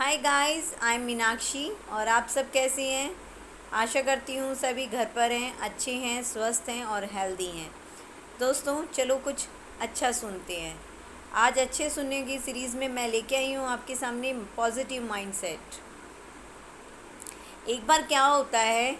Hi guys, I am Meenakshi. और आप सब कैसे हैं? आशा करती हूँ सभी घर पर हैं, अच्छे हैं, स्वस्थ हैं और हेल्दी हैं। दोस्तों, चलो कुछ अच्छा सुनते हैं। आज अच्छे सुनने की सीरीज़ में मैं लेके आई हूँ आपके सामने पॉजिटिव माइंडसेट। एक बार क्या होता है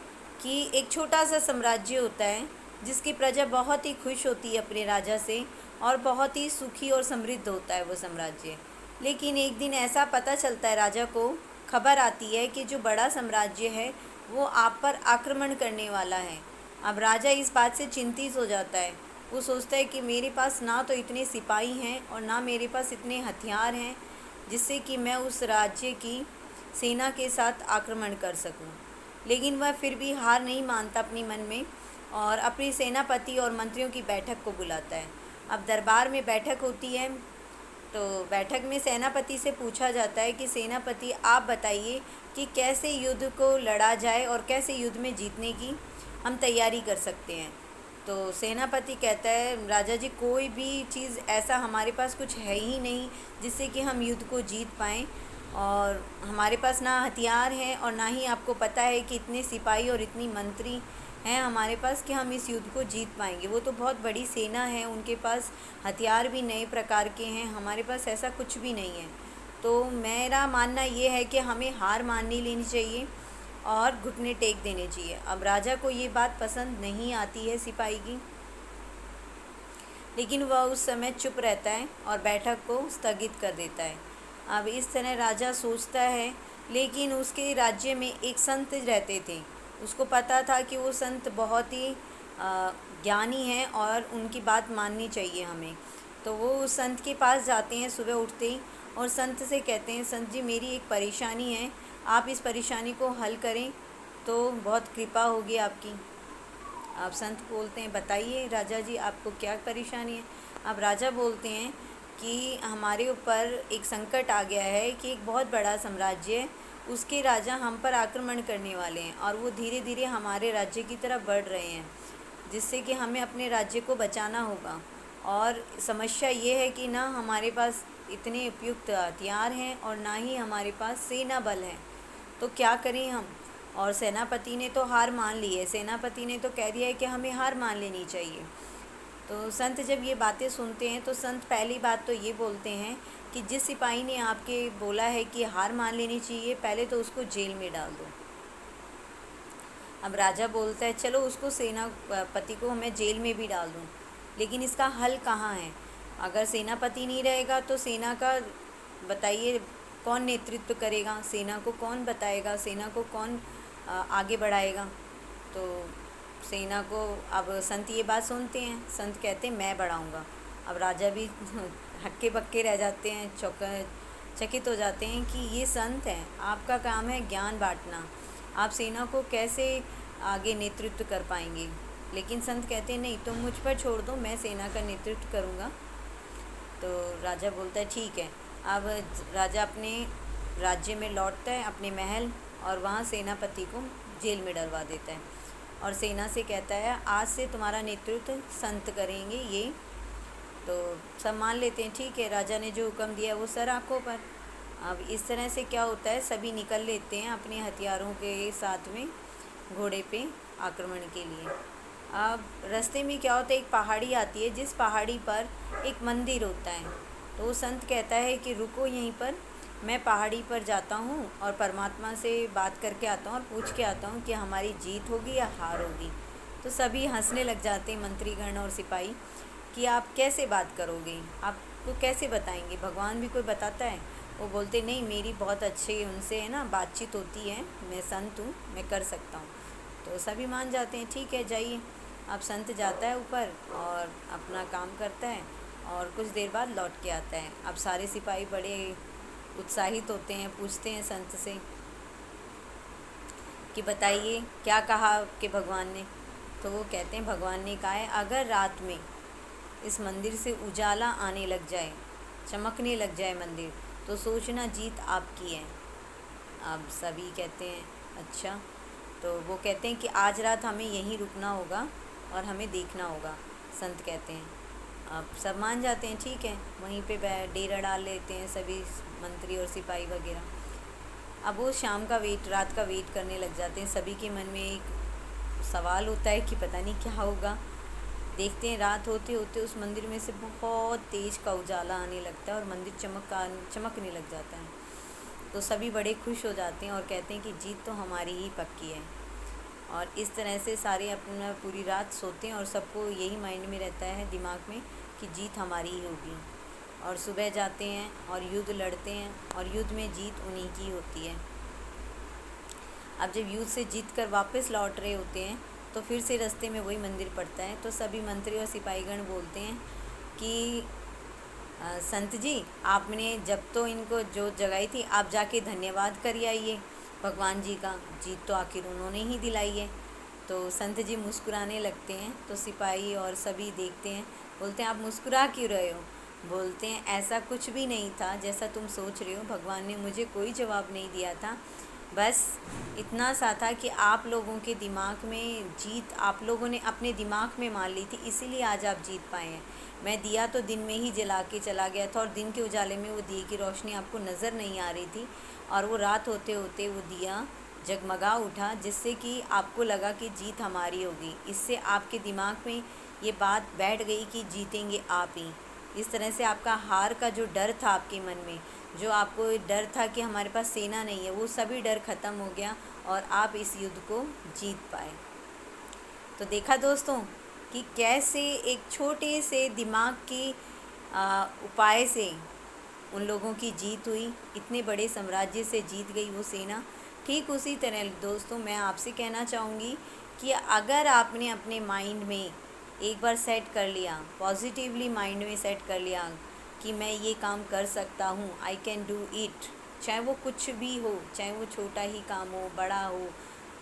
कि एक छोटा सा साम्राज्य होता है जिसकी प्रजा बहुत ही खुश होती है अपने राजा से, और बहुत ही सुखी और समृद्ध होता है वो साम्राज्य। लेकिन एक दिन ऐसा पता चलता है, राजा को खबर आती है कि जो बड़ा साम्राज्य है वो आप पर आक्रमण करने वाला है। अब राजा इस बात से चिंतित हो जाता है। वो सोचता है कि मेरे पास ना तो इतने सिपाही हैं और ना मेरे पास इतने हथियार हैं जिससे कि मैं उस राज्य की सेना के साथ आक्रमण कर सकूं। लेकिन वह फिर भी हार नहीं मानता अपनी मन में, और अपनी सेनापति और मंत्रियों की बैठक को बुलाता है। अब दरबार में बैठक होती है, तो बैठक में सेनापति से पूछा जाता है कि सेनापति, आप बताइए कि कैसे युद्ध को लड़ा जाए और कैसे युद्ध में जीतने की हम तैयारी कर सकते हैं। तो सेनापति कहता है, राजा जी, कोई भी चीज़ ऐसा हमारे पास कुछ है ही नहीं जिससे कि हम युद्ध को जीत पाएँ। और हमारे पास ना हथियार हैं और ना ही आपको पता है कि इतने सिपाही और इतनी मंत्री हैं हमारे पास कि हम इस युद्ध को जीत पाएंगे। वो तो बहुत बड़ी सेना है, उनके पास हथियार भी नए प्रकार के हैं, हमारे पास ऐसा कुछ भी नहीं है। तो मेरा मानना ये है कि हमें हार माननी लेनी चाहिए और घुटने टेक देने चाहिए। अब राजा को ये बात पसंद नहीं आती है सिपाही की, लेकिन वह उस समय चुप रहता है और बैठक को स्थगित कर देता है। अब इस तरह राजा सोचता है, लेकिन उसके राज्य में एक संत रहते थे। उसको पता था कि वो संत बहुत ही ज्ञानी हैं और उनकी बात माननी चाहिए हमें। तो वो उस संत के पास जाते हैं सुबह उठते ही, और संत से कहते हैं, संत जी, मेरी एक परेशानी है, आप इस परेशानी को हल करें तो बहुत कृपा होगी आपकी। अब संत बोलते हैं, बताइए राजा जी, आपको क्या परेशानी है? अब राजा बोलते हैं कि हमारे ऊपर एक संकट आ गया है कि एक बहुत बड़ा साम्राज्य है, उसके राजा हम पर आक्रमण करने वाले हैं और वो धीरे धीरे हमारे राज्य की तरफ बढ़ रहे हैं, जिससे कि हमें अपने राज्य को बचाना होगा। और समस्या ये है कि ना हमारे पास इतने उपयुक्त हथियार हैं और ना ही हमारे पास सेना बल है, तो क्या करें हम? और सेनापति ने तो हार मान ली है, सेनापति ने तो कह दिया है कि हमें हार मान लेनी चाहिए। तो संत जब ये बातें सुनते हैं तो संत पहली बात तो ये बोलते हैं कि जिस सिपाही ने आपके बोला है कि हार मान लेनी चाहिए, पहले तो उसको जेल में डाल दो। अब राजा बोलता है, चलो उसको सेनापति को मैं जेल में भी डाल दूँ, लेकिन इसका हल कहाँ है? अगर सेनापति नहीं रहेगा तो सेना का बताइए कौन नेतृत्व करेगा? सेना को कौन बताएगा? सेना को कौन आगे बढ़ाएगा? तो सेना को, अब संत ये बात सुनते हैं, संत कहते हैं मैं बढ़ाऊँगा। अब राजा भी हक्के बक्के रह जाते हैं, चकित हो जाते हैं कि ये संत हैं, आपका काम है ज्ञान बांटना, आप सेना को कैसे आगे नेतृत्व कर पाएंगे? लेकिन संत कहते हैं, नहीं, तुम मुझ पर छोड़ दो, मैं सेना का नेतृत्व करूँगा। तो राजा बोलता है, ठीक है। अब राजा अपने राज्य में लौटता है, अपने महल, और वहाँ सेनापति को जेल में डलवा देता है और सेना से कहता है, आज से तुम्हारा नेतृत्व संत करेंगे ये। तो सब मान लेते हैं, ठीक है, राजा ने जो हुक्म दिया वो सर आँखों पर। अब इस तरह से क्या होता है, सभी निकल लेते हैं अपने हथियारों के साथ में घोड़े पे आक्रमण के लिए। अब रास्ते में क्या होता है, एक पहाड़ी आती है, जिस पहाड़ी पर एक मंदिर होता है। तो वो संत कहता है कि रुको यहीं पर, मैं पहाड़ी पर जाता हूँ और परमात्मा से बात करके आता हूँ और पूछ के आता हूँ कि हमारी जीत होगी या हार होगी। तो सभी हंसने लग जाते हैं, मंत्रीगण और सिपाही, कि आप कैसे बात करोगे, आपको कैसे बताएंगे, भगवान भी कोई बताता है? वो बोलते, नहीं, मेरी बहुत अच्छी उनसे है ना बातचीत होती है, मैं संत हूँ, मैं कर सकता हूँ। तो सभी मान जाते हैं, ठीक है, जाइए। अब संत जाता है ऊपर और अपना काम करता है और कुछ देर बाद लौट के आता है। अब सारे सिपाही बड़े उत्साहित होते हैं, पूछते हैं संत से कि बताइए क्या कहा कि भगवान ने? तो वो कहते हैं, भगवान ने कहा है, अगर रात में इस मंदिर से उजाला आने लग जाए, चमकने लग जाए मंदिर, तो सोचना जीत आपकी है। अब सभी कहते हैं, अच्छा। तो वो कहते हैं कि आज रात हमें यहीं रुकना होगा और हमें देखना होगा। संत कहते हैं, अब सब मान जाते हैं, ठीक है, वहीं पे डेरा डाल लेते हैं सभी मंत्री और सिपाही वगैरह। अब वो शाम का वेट, रात का वेट करने लग जाते हैं। सभी के मन में एक सवाल होता है कि पता नहीं क्या होगा। देखते हैं रात होते होते उस मंदिर में से बहुत तेज़ का उजाला आने लगता है और मंदिर चमकने लग जाता है। तो सभी बड़े खुश हो जाते हैं और कहते हैं कि जीत तो हमारी ही पक्की है। और इस तरह से सारे अपना पूरी रात सोते हैं और सबको यही माइंड में रहता है, दिमाग में, कि जीत हमारी ही होगी। और सुबह जाते हैं और युद्ध लड़ते हैं और युद्ध में जीत उन्हीं की होती है। अब जब युद्ध से जीत कर वापस लौट रहे होते हैं तो फिर से रास्ते में वही मंदिर पड़ता है। तो सभी मंत्री और सिपाहीगण बोलते हैं कि संत जी, आपने जब तो इनको जोत जगाई थी, आप जाके धन्यवाद कर आइए भगवान जी का, जीत तो आखिर उन्होंने ही दिलाई है। तो संत जी मुस्कुराने लगते हैं। तो सिपाही और सभी देखते हैं, बोलते हैं आप मुस्कुरा क्यों रहे हो? बोलते हैं ऐसा कुछ भी नहीं था जैसा तुम सोच रहे हो, भगवान ने मुझे कोई जवाब नहीं दिया था, बस इतना सा था कि आप लोगों के दिमाग में जीत, आप लोगों ने अपने दिमाग में मान ली थी, इसीलिए आज आप जीत पाए हैं। मैं दिया तो दिन में ही जला के चला गया था और दिन के उजाले में वो दिए की रोशनी आपको नज़र नहीं आ रही थी, और वो रात होते होते वो दिया जगमगा उठा, जिससे कि आपको लगा कि जीत हमारी होगी। इससे आपके दिमाग में ये बात बैठ गई कि जीतेंगे आप ही। इस तरह से आपका हार का जो डर था आपके मन में, जो आपको डर था कि हमारे पास सेना नहीं है, वो सभी डर ख़त्म हो गया और आप इस युद्ध को जीत पाए। तो देखा दोस्तों कि कैसे एक छोटे से दिमाग के उपाय से उन लोगों की जीत हुई, इतने बड़े साम्राज्य से जीत गई वो सेना। ठीक उसी तरह दोस्तों मैं आपसे कहना चाहूँगी कि अगर आपने अपने माइंड में एक बार सेट कर लिया, पॉजिटिवली माइंड में सेट कर लिया कि मैं ये काम कर सकता हूँ, आई कैन डू इट, चाहे वो कुछ भी हो, चाहे वो छोटा ही काम हो, बड़ा हो,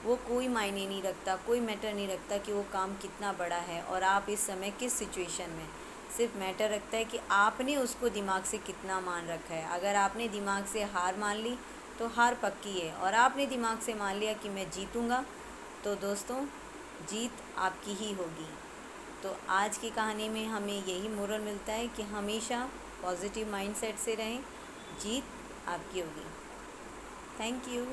वो कोई मायने नहीं रखता, कोई मैटर नहीं रखता कि वो काम कितना बड़ा है और आप इस समय किस सिचुएशन में। सिर्फ मैटर रखता है कि आपने उसको दिमाग से कितना मान रखा है। अगर आपने दिमाग से हार मान ली तो हार पक्की है, और आपने दिमाग से मान लिया कि मैं जीतूँगा, तो दोस्तों जीत आपकी ही होगी। तो आज की कहानी में हमें यही मोरल मिलता है कि हमेशा पॉजिटिव माइंडसेट से रहें, जीत आपकी होगी। Thank you.